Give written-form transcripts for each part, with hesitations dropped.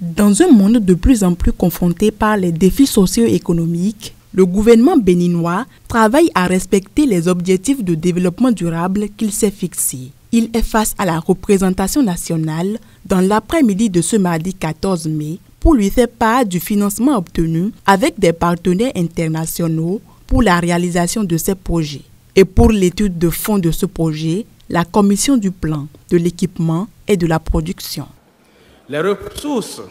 Dans un monde de plus en plus confronté par les défis socio-économiques, le gouvernement béninois travaille à respecter les objectifs de développement durable qu'il s'est fixés. Il est face à la représentation nationale dans l'après-midi de ce mardi 14 mai pour lui faire part du financement obtenu avec des partenaires internationaux pour la réalisation de ces projets. Et pour l'étude de fond de ce projet, la commission du plan, de l'équipement et de la production. Les ressources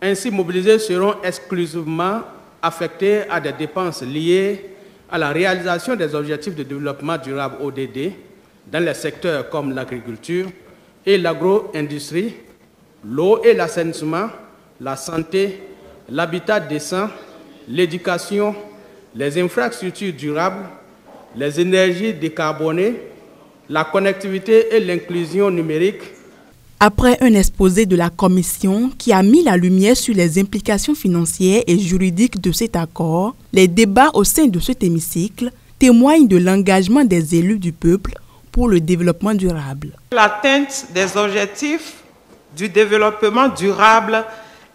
ainsi mobilisées seront exclusivement affectées à des dépenses liées à la réalisation des objectifs de développement durable ODD dans les secteurs comme l'agriculture et l'agro-industrie, l'eau et l'assainissement, la santé, l'habitat décent, l'éducation, les infrastructures durables, les énergies décarbonées, la connectivité et l'inclusion numérique. Après un exposé de la Commission qui a mis la lumière sur les implications financières et juridiques de cet accord, les débats au sein de cet hémicycle témoignent de l'engagement des élus du peuple pour le développement durable. L'atteinte des objectifs du développement durable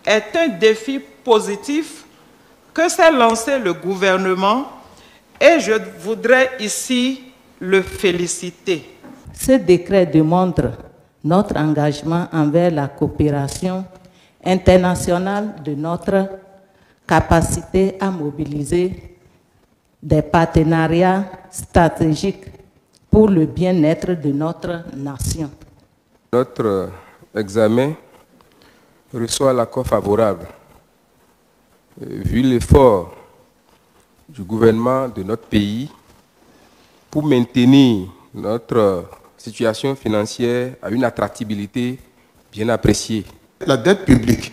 est un défi positif que s'est lancé le gouvernement et je voudrais ici le féliciter. Ce décret démontre notre engagement envers la coopération internationale, de notre capacité à mobiliser des partenariats stratégiques pour le bien-être de notre nation. Notre examen reçoit l'accord favorable. Vu l'effort du gouvernement de notre pays pour maintenir notre situation financière à une attractivité bien appréciée. La dette publique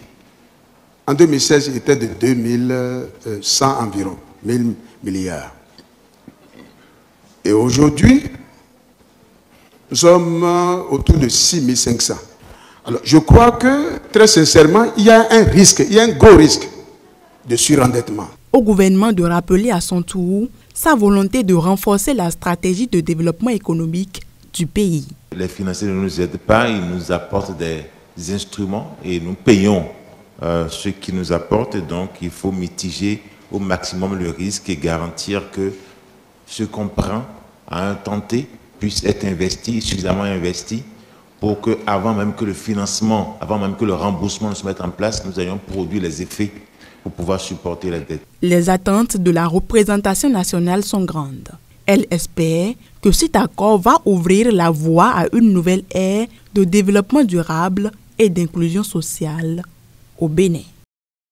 en 2016 était de 2100 environ, 1000 milliards. Et aujourd'hui, nous sommes autour de 6500. Alors, je crois que, très sincèrement, il y a un risque, il y a un gros risque de surendettement. Au gouvernement de rappeler à son tour sa volonté de renforcer la stratégie de développement économique du pays. Les financiers ne nous aident pas, ils nous apportent des instruments et nous payons ce qu'ils nous apportent. Donc, il faut mitiger au maximum le risque et garantir que ce qu'on prend à un temps T puisse être investi, suffisamment investi, pour que, avant même que le financement, avant même que le remboursement ne se mette en place, nous ayons produit les effets pour pouvoir supporter la dette. Les attentes de la représentation nationale sont grandes. Elle espère que cet accord va ouvrir la voie à une nouvelle ère de développement durable et d'inclusion sociale au Bénin.